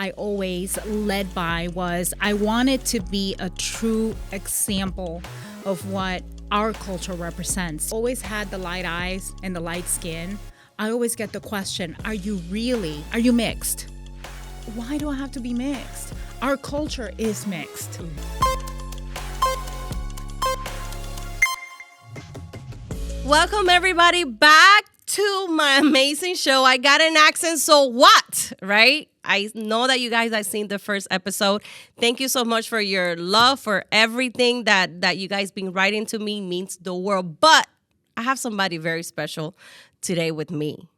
I always led by was I wanted to be a true example of what our culture represents. Always had the light eyes and the light skin. I always get the question, are you mixed? Why do I have to be mixed? Our culture is mixed. Welcome everybody back to my amazing show. I got an accent, so what, right? I know that you guys have seen the first episode. Thank you so much for your love, for everything that you guys been writing to me means the world. But I have somebody very special today with me.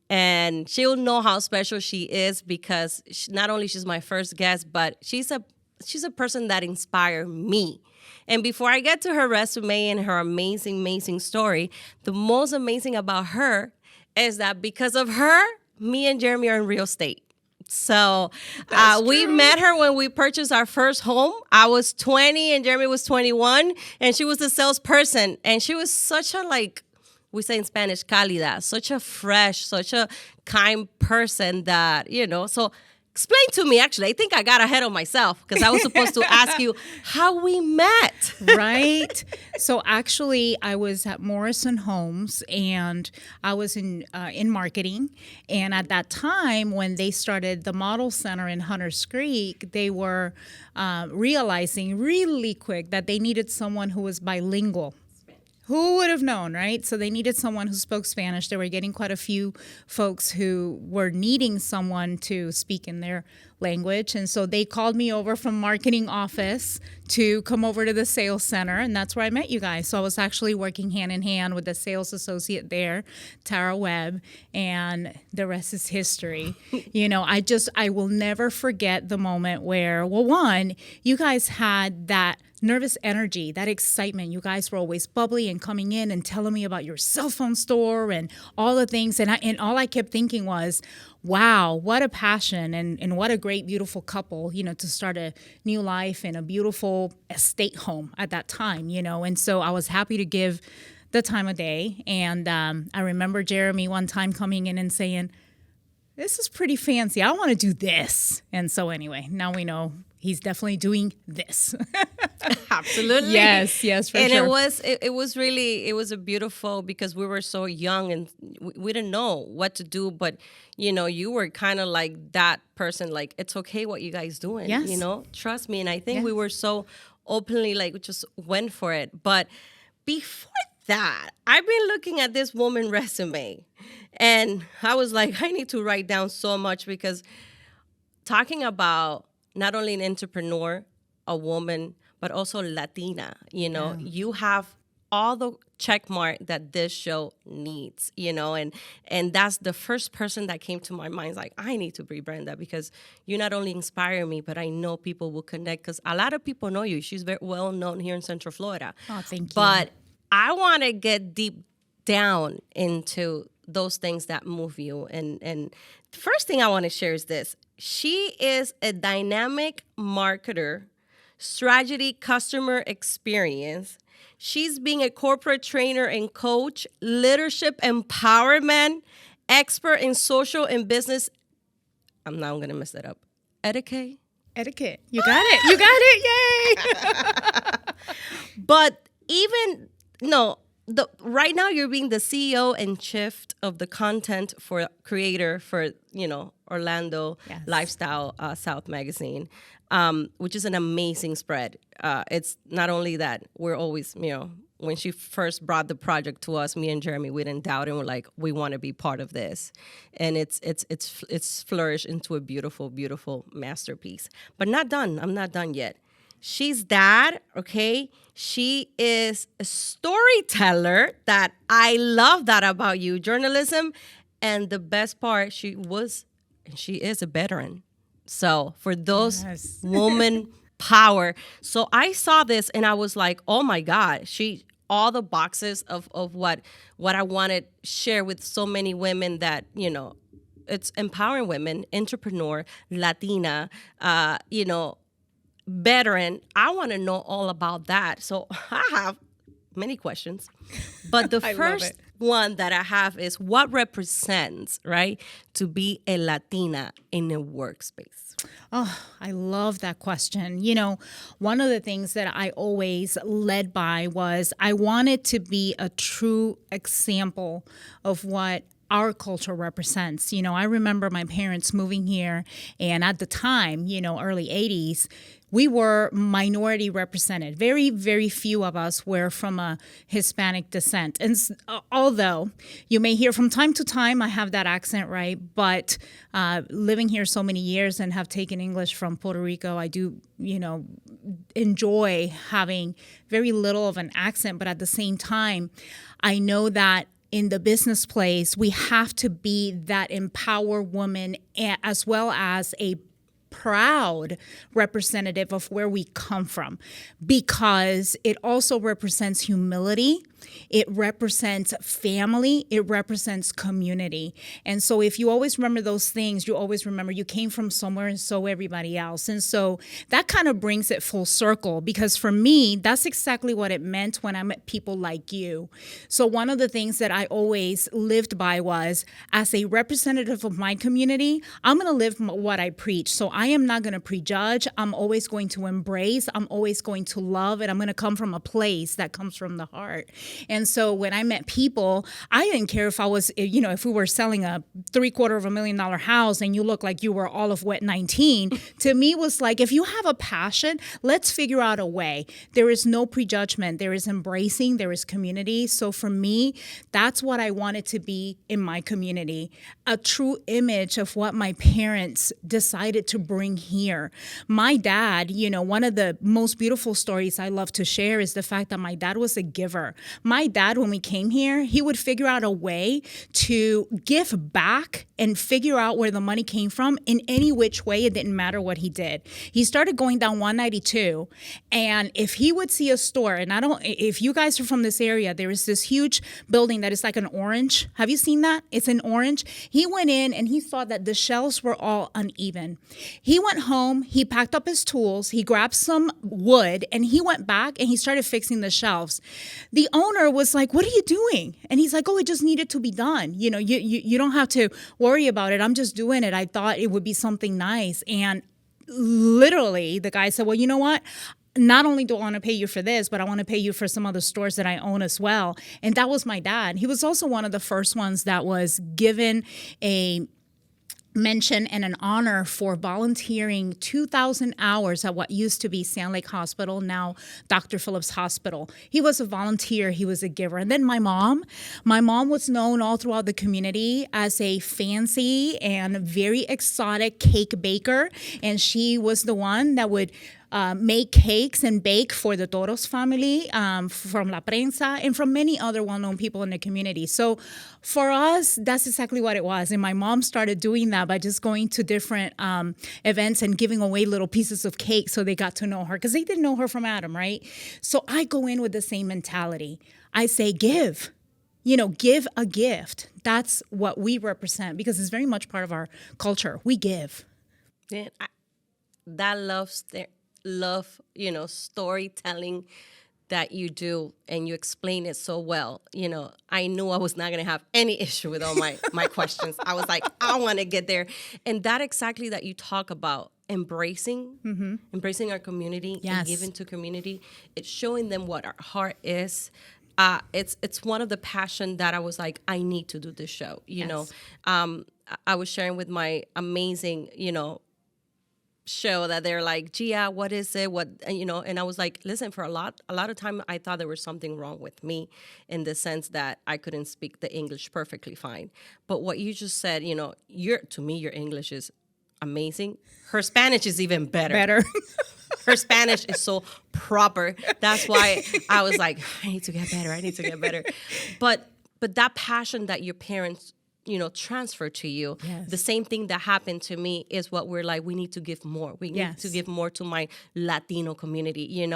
And she'll know how special she is because not only she's my first guest, but she's a person that inspired me. And before I get to her resume and her amazing, amazing story, the most amazing about her is that because of her, me and Jeremy are in real estate. So we met her when we purchased our first home. I was 20 and Jeremy was 21, and she was the salesperson. And she was such a, like, we say in Spanish, cálida, such a fresh, such a kind person that, so explain to me, actually. I think I got ahead of myself because I was supposed to ask you how we met. Right? So actually, I was at Morrison Homes and I was in marketing. And at that time, when they started the Model Center in Hunters Creek, they were realizing really quick that they needed someone who was bilingual. Who would have known, right? So they needed someone who spoke Spanish. They were getting quite a few folks who were needing someone to speak in their language. And so they called me over from marketing office to come over to the sales center. And that's where I met you guys. So I was actually working hand in hand with the sales associate there, Tara Webb, and the rest is history. I will never forget the moment where, well, one, you guys had that nervous energy, that excitement. You guys were always bubbly and coming in and telling me about your cell phone store and all the things. And all I kept thinking was, wow, what a passion and what a great, beautiful couple, to start a new life in a beautiful estate home at that time, And so I was happy to give the time of day. And I remember Jeremy one time coming in and saying, this is pretty fancy. I want to do this. And so anyway, now we know he's definitely doing this. Absolutely. Yes, for and sure. And it was a beautiful, because we were so young and we didn't know what to do, but you were kind of like that person, like, it's okay what you guys doing, yes. Trust me. And I think we were so openly, like, just went for it. But before that, I've been looking at this woman's resume and I was like, I need to write down so much, because talking about not only an entrepreneur, a woman, but also Latina, you have all the check mark that this show needs, and that's the first person that came to my mind. It's like, I need to be Brenda, because you not only inspire me, but I know people will connect, because a lot of people know you. She's very well known here in Central Florida. Oh, thank you. But I want to get deep down into those things that move you. And the first thing I want to share is this. She is a dynamic marketer, strategy, customer experience. She's being a corporate trainer and coach, leadership empowerment, expert in social and business. I'm going to mess that up. Etiquette. You got it. Yay. But right now you're being the CEO and chief of the content for creator for, Orlando Lifestyle South Magazine, which is an amazing spread. It's not only that we're always, when she first brought the project to us, me and Jeremy, we didn't doubt it. And we're like, we want to be part of this. And it's flourished into a beautiful, beautiful masterpiece. But not done. I'm not done yet. She's that, okay? She is a storyteller that I love that about you, journalism. And the best part, she is a veteran. So for those woman power. So I saw this and I was like, oh my God, all the boxes of what I wanted to share with so many women that, it's empowering women, entrepreneur, Latina, veteran. I want to know all about that. So I have many questions. But the one that I have is what represents, right, to be a Latina in a workspace? Oh, I love that question. One of the things that I always led by was I wanted to be a true example of what our culture represents. I remember my parents moving here, and at the time, early 80s, we were minority represented. Very, very few of us were from a Hispanic descent. And although you may hear from time to time, I have that accent, right? But living here so many years and have taken English from Puerto Rico, I do, enjoy having very little of an accent. But at the same time, I know that in the business place, we have to be that empowered woman as well as a proud representative of where we come from, because it also represents humility. It represents family. It represents community. And so if you always remember those things, you always remember you came from somewhere and so everybody else. And so that kind of brings it full circle, because for me, that's exactly what it meant when I met people like you. So one of the things that I always lived by was, as a representative of my community, I'm going to live what I preach. So I am not going to prejudge. I'm always going to embrace. I'm always going to love. And I'm going to come from a place that comes from the heart. And so when I met people, I didn't care if I was, if we were selling a $750,000 house and you look like you were all of wet 19, to me was like, if you have a passion, let's figure out a way. There is no prejudgment. There is embracing. There is community. So for me, that's what I wanted to be in my community, a true image of what my parents decided to bring here. My dad, one of the most beautiful stories I love to share is the fact that my dad was a giver. My dad, when we came here, he would figure out a way to give back and figure out where the money came from in any which way. It didn't matter what he did. He started going down 192, and if he would see a store, and if you guys are from this area, there is this huge building that is like an orange. Have you seen that? It's an orange. He went in and he saw that the shelves were all uneven. He went home, he packed up his tools, he grabbed some wood, and he went back and he started fixing the shelves. The owner was like, "What are you doing?" And he's like, "Oh, it just needed to be done. You don't have to worry about it. I'm just doing it. I thought it would be something nice." And literally the guy said, "Well, you know what? Not only do I want to pay you for this, but I want to pay you for some other stores that I own as well." And that was my dad. He was also one of the first ones that was given a mention and an honor for volunteering 2,000 hours at what used to be Sand Lake Hospital, now Dr. Phillips Hospital. He was a volunteer. He was a giver. And then my mom was known all throughout the community as a fancy and very exotic cake baker. And she was the one that would make cakes and bake for the Toros family, from La Prensa, and from many other well-known people in the community. So for us, that's exactly what it was. And my mom started doing that by just going to different events and giving away little pieces of cake so they got to know her, because they didn't know her from Adam, right? So I go in with the same mentality. I say, give a gift. That's what we represent, because it's very much part of our culture. We give. Man, that love, storytelling that you do, and you explain it so well. I knew I was not going to have any issue with all my questions. I was like, I want to get there. And that exactly that you talk about, embracing our community, yes, and giving to community. It's showing them what our heart is. It's one of the passion that I was like, I need to do this show. I was sharing with my amazing, show that they're like, Gia, what is it? And I was like, listen, for a lot of time, I thought there was something wrong with me, in the sense that I couldn't speak the English perfectly fine. But what you just said, to me, your English is amazing. Her Spanish is even better. Her Spanish is so proper. That's why I was like, I need to get better. But that passion that your parents transfer to you. Yes. The same thing that happened to me is what we're like, we need to give more. We need to give more to my Latino community,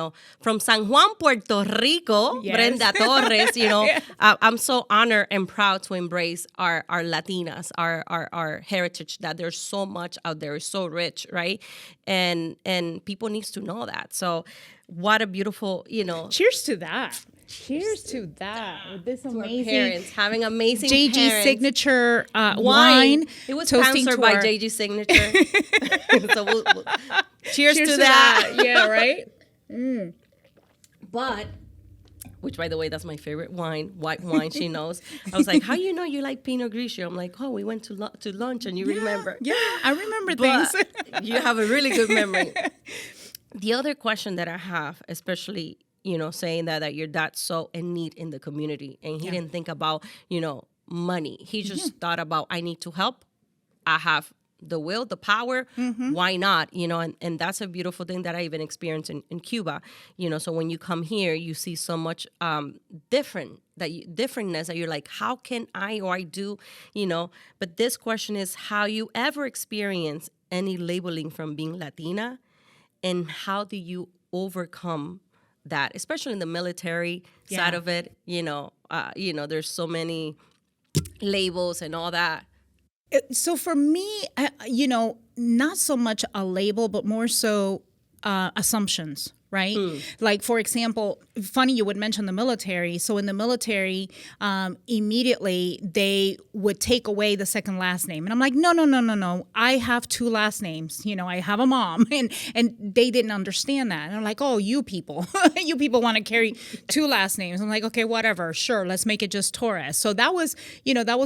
From San Juan, Puerto Rico, yes, Brenda Torres, Yeah. I'm so honored and proud to embrace our Latinas, our heritage, that there's so much out there, it's so rich, right? And people needs to know that. So what a beautiful, Cheers to that. Cheers to that. With this To our amazing parents, having amazing JG parents. signature wine. It was toasting sponsored to by our- JG Signature. So cheers Cheers to that. Yeah, right? But, which by the way, that's my favorite wine, white wine. She knows. I was like, "How you know you like Pinot Grigio?" I'm like, "Oh, we went to lunch and you remember." Yeah, I remember But things. you have a really good memory. The other question that I have, especially, saying that your dad's so in need in the community and he didn't think about, money. He just thought about, I need to help. I have the will, the power. Why not? And that's a beautiful thing that I even experienced in Cuba. So when you come here, you see so much differentness that you're like, how can I do, But this question is, how you ever experience any labeling from being Latina, and how do you overcome that, especially in the military side of it? There's so many labels and all that. So for me, not so much a label, but more so assumptions, right? Like, for example, funny you would mention the military. So in the military, immediately they would take away the second last name. And I'm like, no. I have two last names. I have a mom. And they didn't understand that. And I'm like, oh, you people want to carry two last names. I'm like, okay, whatever. Sure, let's make it just Torres. So that was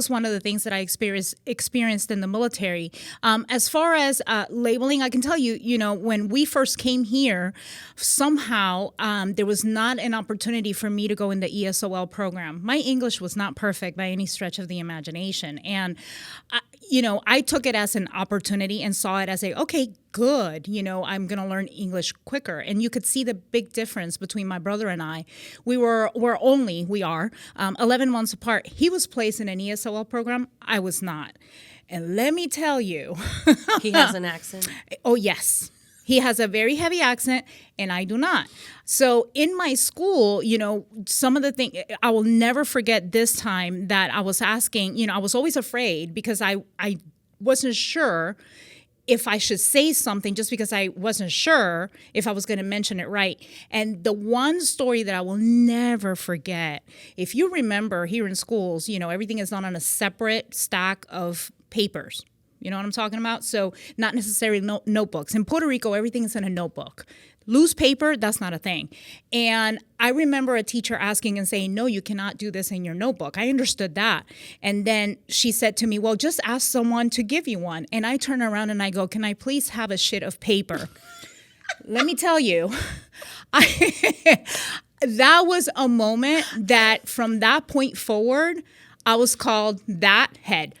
one of the things that I experienced in the military. As far as labeling, I can tell you, when we first came here, somehow there was not an opportunity for me to go in the ESOL program. My English was not perfect by any stretch of the imagination. And, I took it as an opportunity and saw it as okay, good, I'm going to learn English quicker. And you could see the big difference between my brother and I. We are 11 months apart. He was placed in an ESOL program. I was not. And let me tell you. He has an accent. Oh, yes. He has a very heavy accent, and I do not. So in my school, some of the things, I will never forget this time that I was asking, I was always afraid because I wasn't sure if I should say something just because I wasn't sure if I was going to mention it right. And the one story that I will never forget, if you remember here in schools, everything is done on a separate stack of papers. You know what I'm talking about? So not necessarily notebooks. In Puerto Rico, everything is in a notebook. Loose paper, that's not a thing. And I remember a teacher asking and saying, no, you cannot do this in your notebook. I understood that. And then she said to me, well, just ask someone to give you one. And I turn around and I go, can I please have a sheet of paper? Let me tell you, that was a moment that from that point forward, I was called that head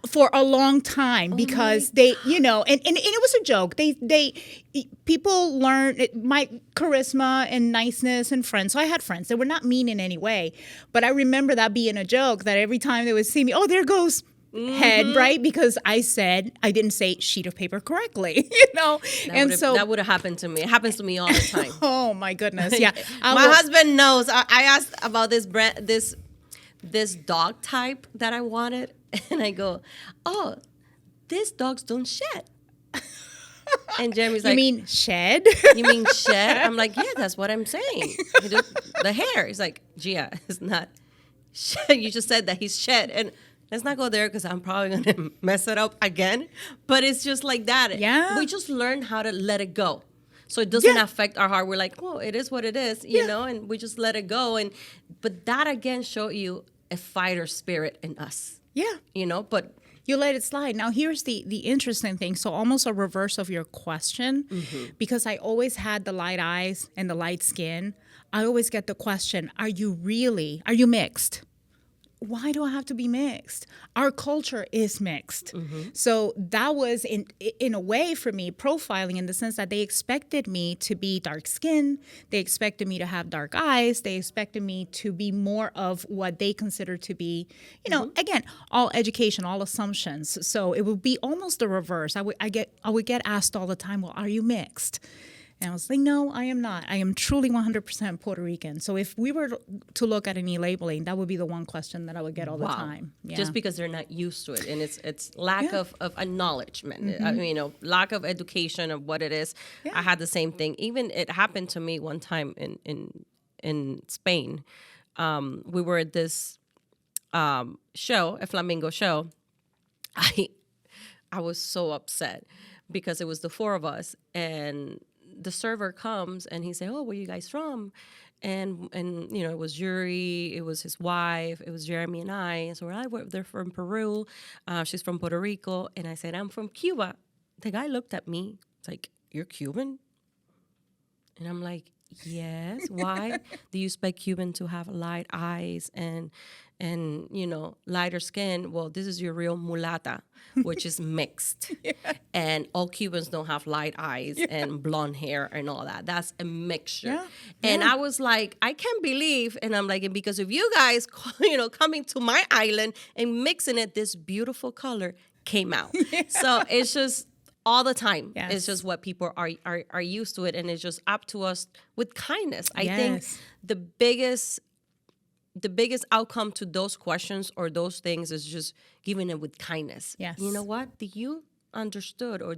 for a long time because they, and it was a joke. People learn my charisma and niceness and friends. So I had friends. They were not mean in any way. But I remember that being a joke that every time they would see me, oh, there goes head, right? Because I didn't say sheet of paper correctly, That would have happened to me. It happens to me all the time. Oh my goodness. Yeah. My husband knows. I asked about this dog type that I wanted. And I go, oh, these dogs don't shed. And Jeremy's like, you mean shed? You mean shed? I'm like, yeah, that's what I'm saying. The hair. He's like, Gea, it's not shed. You just said that he's shed. And let's not go there because I'm probably going to mess it up again. But it's just like that. Yeah. We just learn how to let it go. So it doesn't affect our heart. We're like, well, it is what it is, and we just let it go. But that, again, showed you a fighter spirit in us. Yeah. But you let it slide. Now, here's the interesting thing. So almost a reverse of your question, because I always had the light eyes and the light skin. I always get the question, are you mixed? Why do I have to be mixed? Our culture is mixed. So that was, in a way, for me, profiling in the sense that they expected me to be dark-skinned. They expected me to have dark eyes. They expected me to be more of what they consider to be, again, all education, all assumptions. So it would be almost the reverse. I would get asked all the time, well, are you mixed? And I was like, no, I am not. I am truly 100% Puerto Rican. So if we were to look at any labeling, that would be the one question that I would get all the time. Yeah. Just because they're not used to it. And it's lack of acknowledgement, lack of education of what it is. Yeah. I had the same thing. Even it happened to me one time in Spain. We were at this show, a flamingo show. I was so upset because it was the four of us, and the server comes and he said, "Oh, where you guys from?" And it was Yuri, it was his wife, it was Jeremy and I. So they're from Peru, she's from Puerto Rico, and I said, "I'm from Cuba." The guy looked at me, it's like, "You're Cuban?" And I'm like, "Yes." "Why? Do you expect Cuban to have light eyes and lighter skin?" "Well, this is your real mulata, which is mixed." Yeah. "And all Cubans don't have light eyes and blonde hair and all that. That's a mixture." Yeah. And I was like, I can't believe, and I'm like, because of you guys, coming to my island and mixing it, this beautiful color came out. Yeah. So it's just all the time. Yes. It's just what people are used to it, and it's just up to us with kindness. I think the biggest outcome to those questions or those things is just giving it with kindness. Yes. You know what? Do you understood, or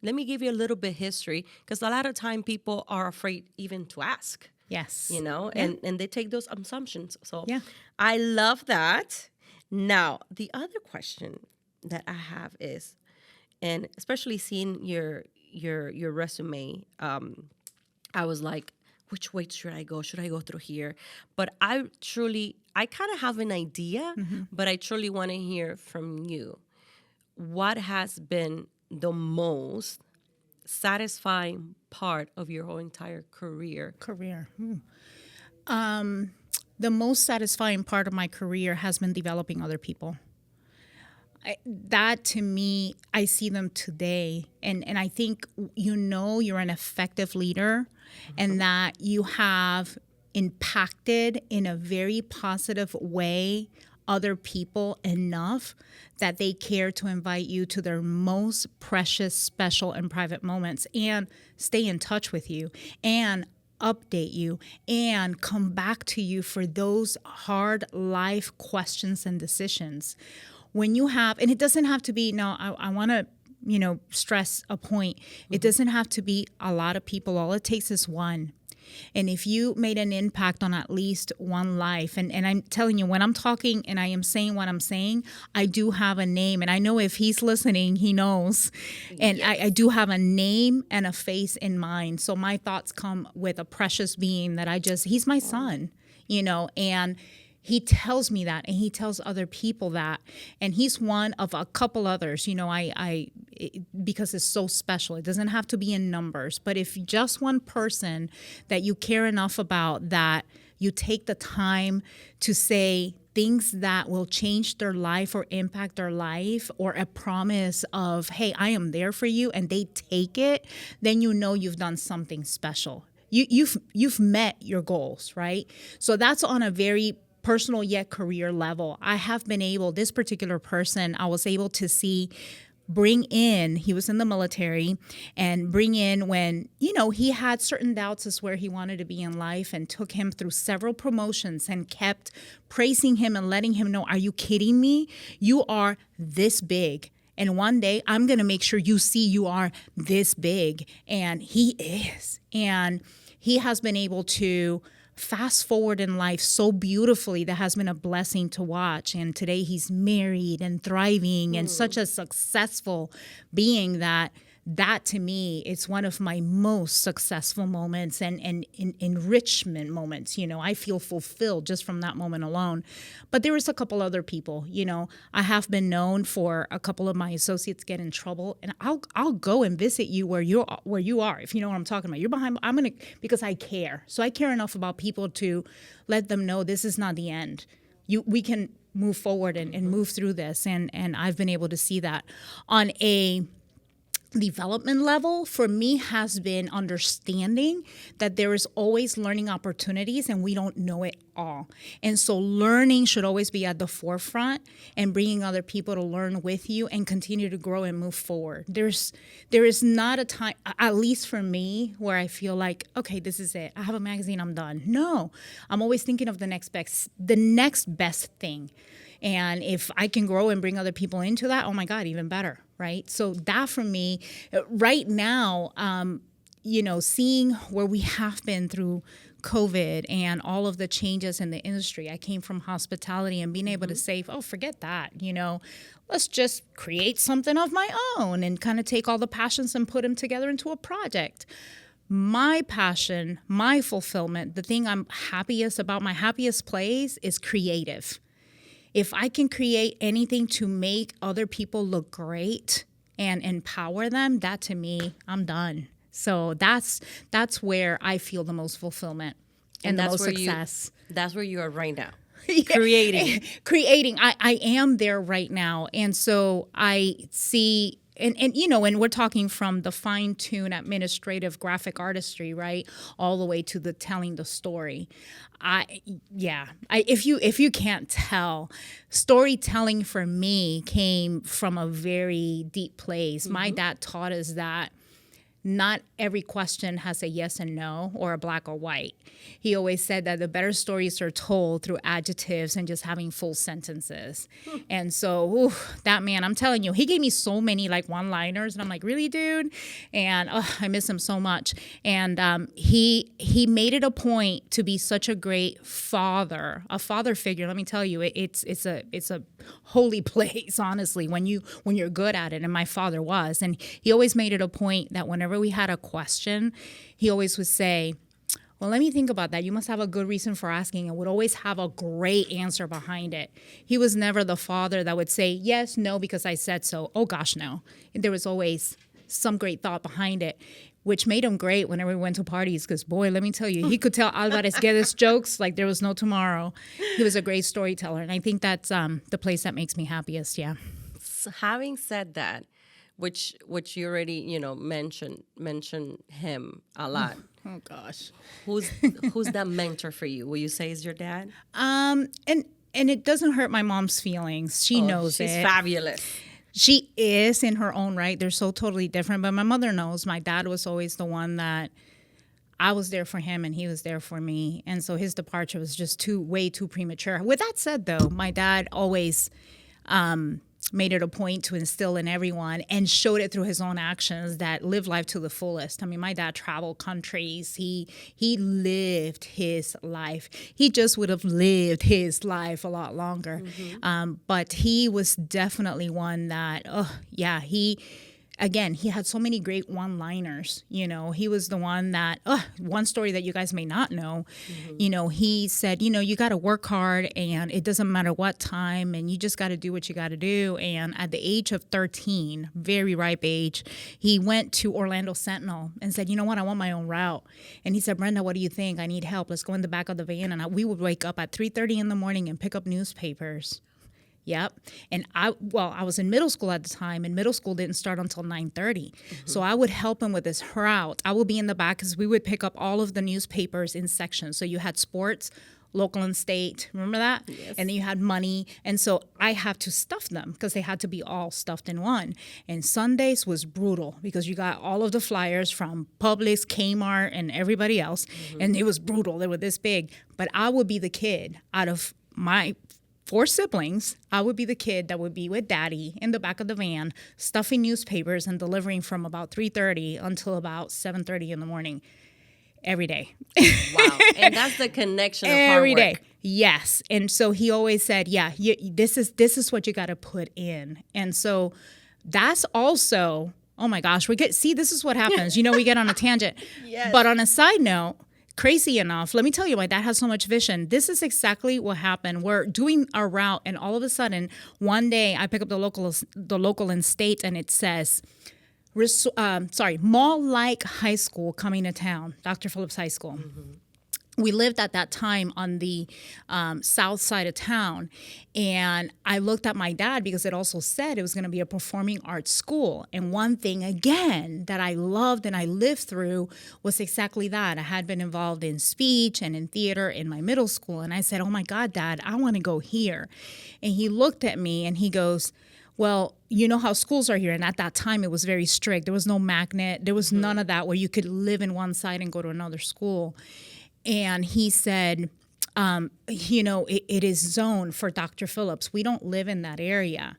let me give you a little bit history, because a lot of time people are afraid even to ask. Yes. And they take those assumptions. So I love that. Now, the other question that I have is, and especially seeing your resume, I was like, which way should I go? Should I go through here? But I kind of have an idea, but I truly want to hear from you. What has been the most satisfying part of your whole entire career? The most satisfying part of my career has been developing other people. That to me, I see them today. And I think, you're an effective leader and that you have impacted in a very positive way other people enough that they care to invite you to their most precious, special, and private moments and stay in touch with you and update you and come back to you for those hard life questions and decisions. When you have, and it doesn't have to be, I want to, stress a point. It doesn't have to be a lot of people. All it takes is one. And if you made an impact on at least one life, and I'm telling you, when I'm talking and I am saying what I'm saying, I do have a name. And I know if he's listening, he knows. And I do have a name and a face in mind. So my thoughts come with a precious being that he's my son, and he tells me that, and he tells other people that, and he's one of a couple others. Because it's so special. It doesn't have to be in numbers, but if just one person that you care enough about, that you take the time to say things that will change their life or impact their life, or a promise of, hey, I am there for you, and they take it, then you've done something special. You've met your goals, right? So that's on a very personal yet career level. I have been able, this particular person, I was able to see bring in, he was in the military, and bring in when, he had certain doubts as where he wanted to be in life, and took him through several promotions and kept praising him and letting him know, are you kidding me? You are this big. And one day I'm going to make sure you see you are this big. And he is. And he has been able to fast forward in life so beautifully. That has been a blessing to watch. And today he's married and thriving and such a successful being that to me, it's one of my most successful moments and enrichment moments. I feel fulfilled just from that moment alone. But there is a couple other people. I have been known for a couple of my associates get in trouble, and I'll go and visit you where you are, if you know what I'm talking about. You're behind. Because I care. So I care enough about people to let them know this is not the end. We can move forward and move through this, and I've been able to see that. On a development level, for me, has been understanding that there is always learning opportunities and we don't know it all. And so learning should always be at the forefront, and bringing other people to learn with you and continue to grow and move forward. There is not a time, at least for me, where I feel like, okay, this is it. I have a magazine, I'm done. No, I'm always thinking of the next best thing. And if I can grow and bring other people into that, oh my God, even better, right? So that for me, right now, seeing where we have been through COVID and all of the changes in the industry. I came from hospitality, and being able to say, oh, forget that, let's just create something of my own and kind of take all the passions and put them together into a project. My passion, my fulfillment, the thing I'm happiest about, my happiest place is creative. If I can create anything to make other people look great and empower them, that to me, I'm done. So that's where I feel the most fulfillment and the most success. That's where you are right now. Yeah. Creating. I am there right now. And so I see, and we're talking from the fine-tuned administrative graphic artistry, right, all the way to the telling the story. If you can't tell, storytelling for me came from a very deep place. Mm-hmm. My dad taught us that not every question has a yes and no or a black or white. He always said that the better stories are told through adjectives and just having full sentences. And so that man, I'm telling you, he gave me so many like one-liners, and I'm like, really, dude? And I miss him so much. And he made it a point to be such a great father, a father figure. Let me tell you, it's a holy place, honestly, when you're good at it. And my father was. And he always made it a point that whenever we had a question, he always would say, well, let me think about that. You must have a good reason for asking, and would always have a great answer behind it. He was never the father that would say, yes, no, because I said so. Oh, gosh, no. There was always some great thought behind it, which made him great whenever we went to parties because, boy, let me tell you, he could tell Alvarez Guedes jokes like there was no tomorrow. He was a great storyteller, and I think that's the place that makes me happiest, yeah. So having said that, which you already, mentioned him a lot. Oh gosh. Who's that mentor for you? Will you say is your dad? And it doesn't hurt my mom's feelings. She knows she's it. She's fabulous. She is in her own right. They're so totally different. But my mother knows. My dad was always the one that I was there for him and he was there for me. And so his departure was just way too premature. With that said, though, my dad always made it a point to instill in everyone and showed it through his own actions that live life to the fullest. I mean, my dad traveled countries. He lived his life. He just would have lived his life a lot longer. Mm-hmm. But he was definitely one that, he had so many great one-liners. He was the one that, one story that you guys may not know, mm-hmm. He said, you got to work hard and it doesn't matter what time and you just got to do what you got to do. And at the age of 13, very ripe age, he went to Orlando Sentinel and said, you know what, I want my own route. And he said, Brenda, what do you think? I need help. Let's go in the back of the van. And we would wake up at 3:30 in the morning and pick up newspapers. Yep. And I was in middle school at the time, and middle school didn't start until 9:30. Mm-hmm. So I would help him with his route. I would be in the back because we would pick up all of the newspapers in sections. So you had sports, local and state. Remember that? Yes. And then you had money. And so I had to stuff them because they had to be all stuffed in one. And Sundays was brutal because you got all of the flyers from Publix, Kmart, and everybody else. Mm-hmm. And it was brutal. They were this big. But I would be the kid out of my 4 siblings. I would be the kid that would be with daddy in the back of the van, stuffing newspapers and delivering from about 3:30 until about 7:30 in the morning every day. Wow. And that's the connection of every hard work. Day. Yes. And so he always said, this is what you got to put in. And so that's also, oh my gosh, this is what happens. We get on a tangent. Yes. But on a side note, crazy enough, let me tell you, my dad has so much vision. This is exactly what happened. We're doing our route, and all of a sudden, one day, I pick up the local and state, and it says, mall-like high school coming to town, Dr. Phillips High School. Mm-hmm. We lived at that time on the south side of town, and I looked at my dad because it also said it was going to be a performing arts school. And one thing, again, that I loved and I lived through was exactly that. I had been involved in speech and in theater in my middle school, and I said, oh, my God, Dad, I want to go here. And he looked at me, and he goes, well, you know how schools are here. And at that time, it was very strict. There was no magnet. There was none of that where you could live in one side and go to another school. And he said, it is zoned for Dr. Phillips. We don't live in that area.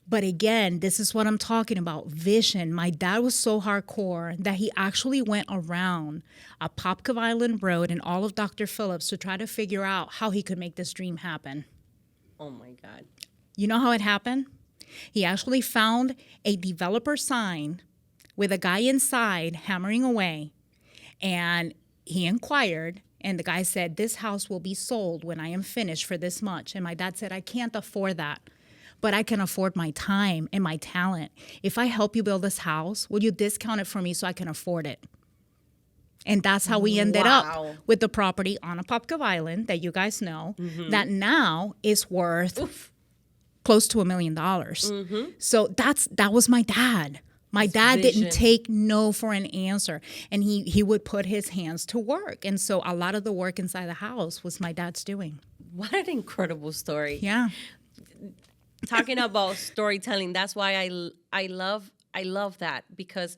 But again, this is what I'm talking about, vision. My dad was so hardcore that he actually went around Apopka Island Road and all of Dr. Phillips to try to figure out how he could make this dream happen. Oh my God. You know how it happened? He actually found a developer sign with a guy inside hammering away, and he inquired, and the guy said, "This house will be sold when I am finished for this much." And my dad said, "I can't afford that, but I can afford my time and my talent. If I help you build this house, will you discount it for me so I can afford it?" And that's how we ended up with the property on Apopka Island that you guys know, that now is worth close to $1 million. So that was my dad. My dad didn't take no for an answer, and he would put his hands to work. And so a lot of the work inside the house was my dad's doing. What an incredible story. Yeah. Talking about storytelling, that's why I love that, because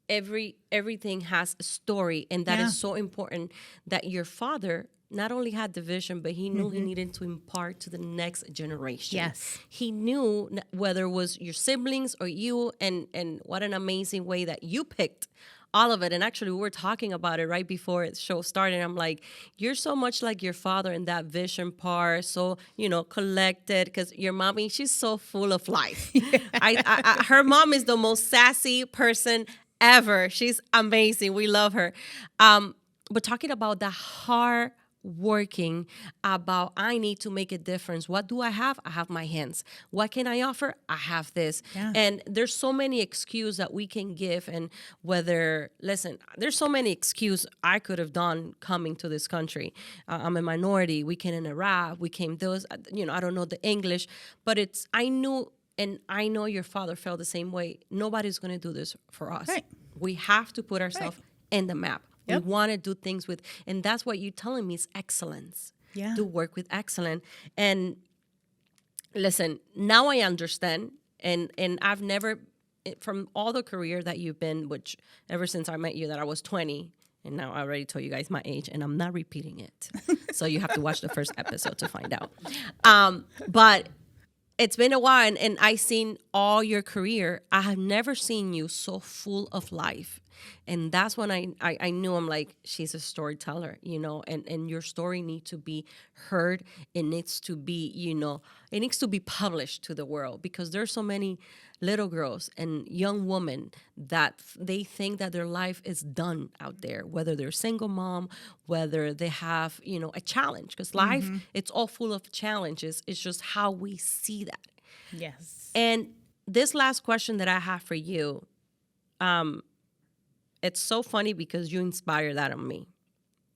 everything has a story, and that is so important, that your father not only had the vision, but he knew he needed to impart to the next generation. Yes. He knew whether it was your siblings or you, and what an amazing way that you picked all of it. And actually, we were talking about it right before the show started. I'm like, you're so much like your father in that vision part, so, collected, because your mommy, she's so full of life. Her mom is the most sassy person ever. She's amazing. We love her. But talking about the hard working, about I need to make a difference. What do I have? I have my hands. What can I offer? I have this. Yeah. And there's so many excuses that we can give. And there's so many excuses I could have done coming to this country. I'm a minority. We came in Iraq. We came those, I don't know the English, but I knew, and I know your father felt the same way. Nobody's going to do this for us. Right. We have to put ourselves in the map. Yep. We want to do things with, and that's what you're telling me is excellence. Yeah. To work with excellence. And listen, now I understand, and I've never, from all the career that you've been, which ever since I met you, that I was 20, and now I already told you guys my age, and I'm not repeating it. So you have to watch the first episode to find out. But it's been a while, and I've seen all your career. I have never seen you so full of life. And that's when I knew, I'm like, she's a storyteller, and your story needs to be heard. It needs to be, it needs to be published to the world, because there's so many little girls and young women that they think that their life is done out there, whether they're single mom, whether they have, a challenge, because life, it's all full of challenges. It's just how we see that. Yes. And this last question that I have for you, it's so funny because you inspire that on me.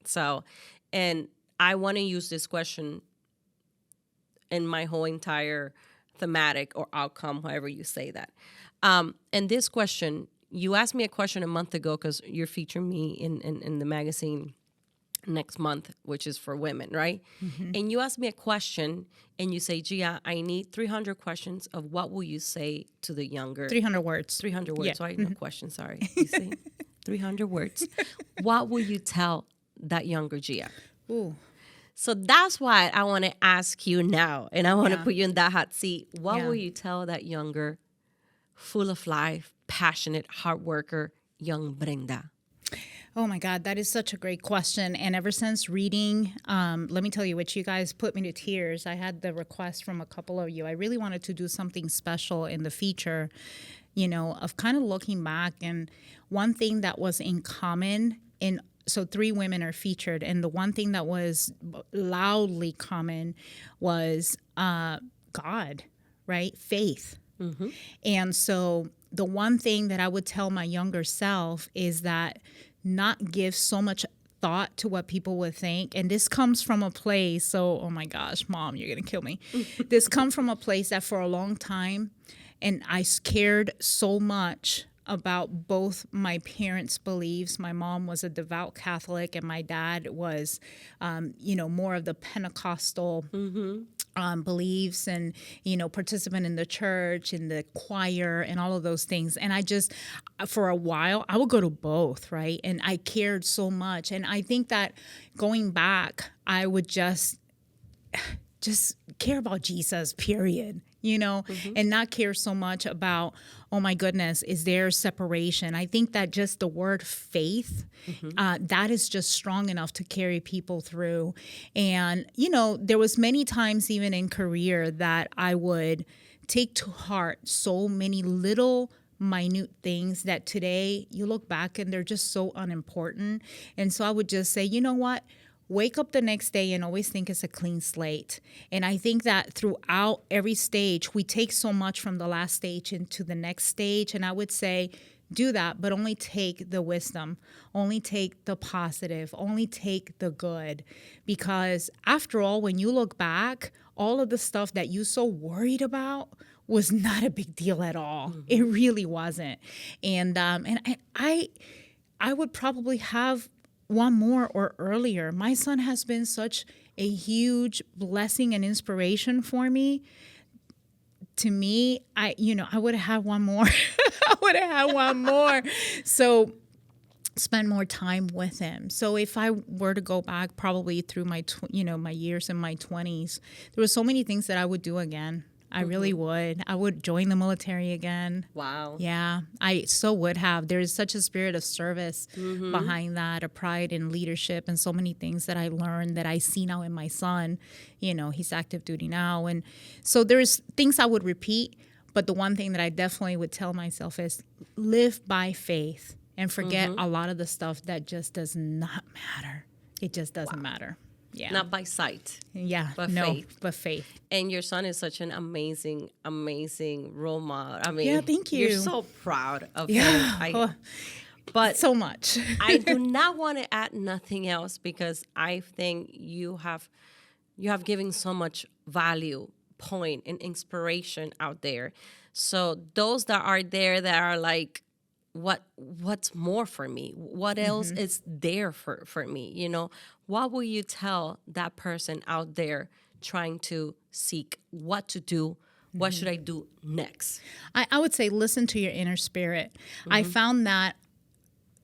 So, and I want to use this question in my whole entire thematic or outcome, however you say that. And this question, you asked me a question a month ago, because you're featuring me in the magazine next month, which is for women, right? Mm-hmm. And you asked me a question, and you say, Gea, I need 300 questions of what will you say to the younger... 300 words. 300 words. Yeah. So I no question, sorry. You see? 300 words. What will you tell that younger Gea? Ooh. So that's why I want to ask you now, and I want to put you in that hot seat. What will you tell that younger, full of life, passionate, hard worker, young Brenda? Oh my God, that is such a great question. And ever since reading, let me tell you what, you guys put me to tears. I had the request from a couple of you. I really wanted to do something special in the feature, of kind of looking back. And one thing that was in common so 3 women are featured, and the one thing that was loudly common was God, right? Faith. Mm-hmm. And so the one thing that I would tell my younger self is that not give so much thought to what people would think. And this comes from a place, so, oh my gosh, Mom, you're going to kill me. This comes from a place that for a long time, and I cared so much about both my parents' beliefs. My mom was a devout Catholic, and my dad was, more of the Pentecostal beliefs, and, participant in the church, in the choir, and all of those things. And I just, for a while, I would go to both, right? And I cared so much. And I think that going back, I would just care about Jesus, period. and not care so much about, oh my goodness, is there separation? I think that just the word faith, that is just strong enough to carry people through. And, there was many times even in career that I would take to heart so many little minute things that today you look back and they're just so unimportant. And so I would just say, you know what? Wake up the next day and always think it's a clean slate. And I think that throughout every stage, we take so much from the last stage into the next stage. And I would say, do that, but only take the wisdom, only take the positive, only take the good. Because after all, when you look back, all of the stuff that you so worried about was not a big deal at all. It really wasn't. And I would probably have one more or earlier. My son has been such a huge blessing and inspiration for me. To me, I would have had one more. I would have had one more. So spend more time with him. So if I were to go back probably through my my years in my 20s, there were so many things that I would do again. I really would. I would join the military again. Wow. Yeah, I so would have. There's such a spirit of service behind that, a pride in leadership, and so many things that I learned that I see now in my son. He's active duty now. And so there's things I would repeat, but the one thing that I definitely would tell myself is live by faith and forget a lot of the stuff that just does not matter. It just doesn't matter. Yeah. Not by sight. Yeah. But faith. But faith. And your son is such an amazing, amazing role model. I mean, yeah, thank you. You're so proud of him. But so much. I do not want to add nothing else because I think you have given so much value, point, and inspiration out there. So those that are there that are like, what's more for me? What else is there for me? What will you tell that person out there trying to seek what to do? What should I do next? I would say listen to your inner spirit. I found that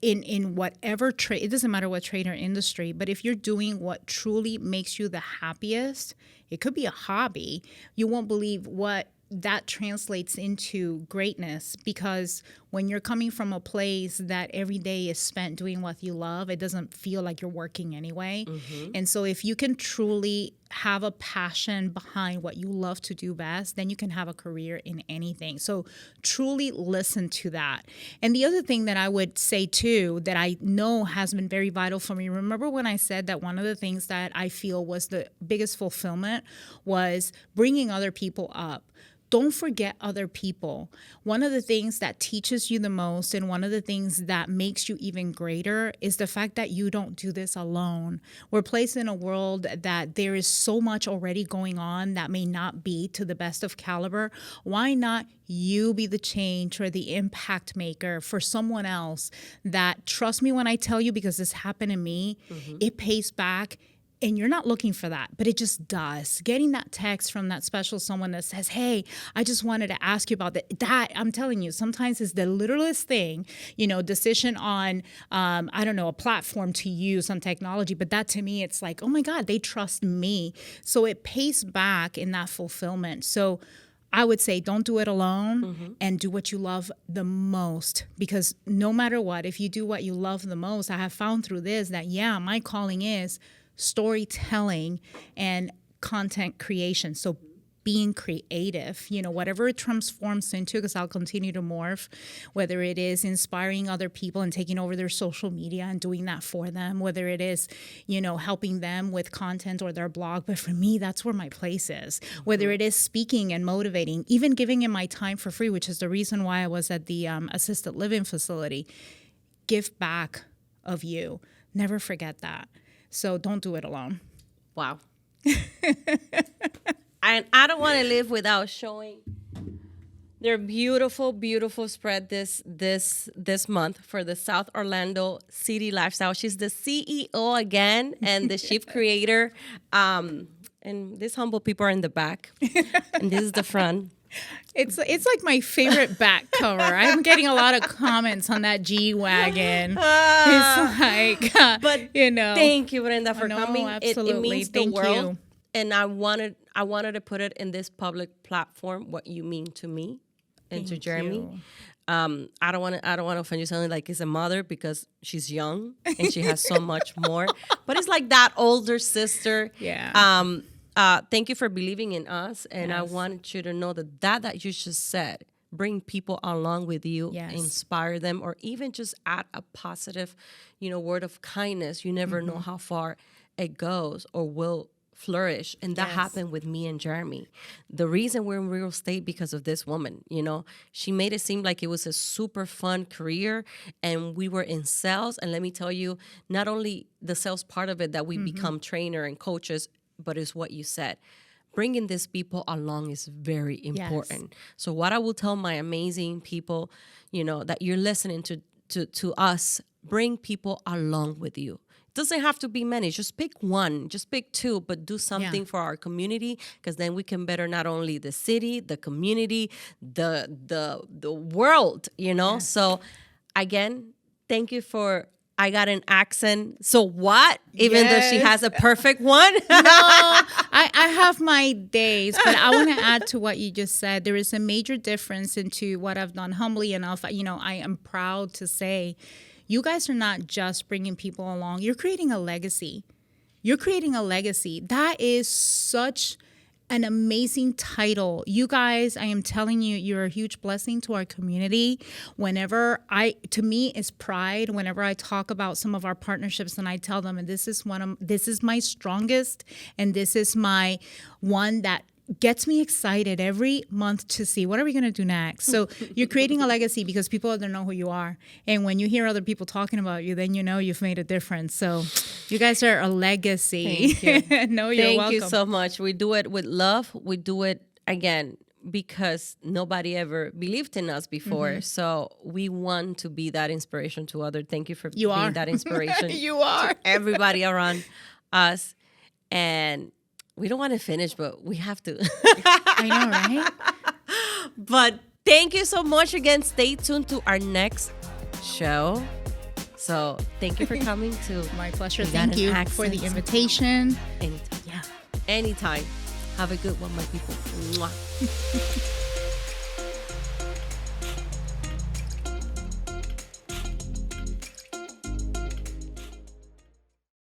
in whatever trade, it doesn't matter what trade or industry, but if you're doing what truly makes you the happiest, it could be a hobby. You won't believe what that translates into greatness, because when you're coming from a place that every day is spent doing what you love, it doesn't feel like you're working anyway. And so if you can truly have a passion behind what you love to do best, then you can have a career in anything. So truly listen to that. And the other thing that I would say too, that I know has been very vital for me, remember when I said that one of the things that I feel was the biggest fulfillment was bringing other people up. Don't forget other people. One of the things that teaches you the most and one of the things that makes you even greater is the fact that you don't do this alone. We're placed in a world that there is so much already going on that may not be to the best of caliber. Why not you be the change or the impact maker for someone else that, trust me when I tell you, because this happened to me, it pays back. And you're not looking for that, but it just does. Getting that text from that special someone that says, hey, I just wanted to ask you about that. That, I'm telling you, sometimes is the littlest thing, decision on, a platform to use on technology. But that to me, it's like, oh my God, they trust me. So it pays back in that fulfillment. So I would say don't do it alone and do what you love the most, because no matter what, if you do what you love the most, I have found through this that, my calling is storytelling and content creation. So being creative, whatever it transforms into, because I'll continue to morph, whether it is inspiring other people and taking over their social media and doing that for them, whether it is, helping them with content or their blog. But for me, that's where my place is. Whether it is speaking and motivating, even giving in my time for free, which is the reason why I was at the assisted living facility. Give back of you. Never forget that. So don't do it alone. Wow. And I don't want to live without showing their beautiful, beautiful spread this month for the South Orlando City Lifestyle. She's the CEO again and the chief creator. And these humble people are in the back. And this is the front. It's like my favorite back cover. I'm getting a lot of comments on that G-Wagon. It's like, but thank you, Brenda, for coming. Absolutely. It means the world. and I wanted to put it in this public platform, what you mean to me and to Jeremy. You. I don't want to offend you sounding like it's a mother because she's young and she has so much more. But it's like that older sister. Yeah. Thank you for believing in us. And I wanted you to know that you just said, bring people along with you, inspire them, or even just add a positive, word of kindness. You never know how far it goes or will flourish. And that happened with me and Jeremy. The reason we're in real estate because of this woman, she made it seem like it was a super fun career, and we were in sales. And let me tell you, not only the sales part of it that we become trainer and coaches, but it's what you said. Bringing these people along is very important. So what I will tell my amazing people, that you're listening to us, bring people along with you. Doesn't have to be many. Just pick one, just pick two, but do something for our community, because then we can better not only the city, the community, the world, Yes. So again, thank you for, I got an accent. So what? Even though she has a perfect one? No, I have my days, but I want to add to what you just said. There is a major difference into what I've done. Humbly enough, I am proud to say, you guys are not just bringing people along. You're creating a legacy. That is such an amazing title. You guys, I am telling you, you're a huge blessing to our community. To me, it's pride whenever I talk about some of our partnerships and I tell them, and this is my strongest, and this is my one that gets me excited every month to see what are we going to do next. So you're creating a legacy because people don't know who you are. And when you hear other people talking about you, then you've made a difference. So you guys are a legacy. Thank you. No, you're welcome. Thank you so much. We do it with love. We do it, again, because nobody ever believed in us before. So we want to be that inspiration to others. Thank you for being that inspiration. You are. To everybody around us. And we don't want to finish, but we have to. I know, right? But thank you so much again. Stay tuned to our next show. So thank you for coming to. My pleasure. Thank you for the invitation. Anytime. Yeah. Anytime. Have a good one, my people. Mwah.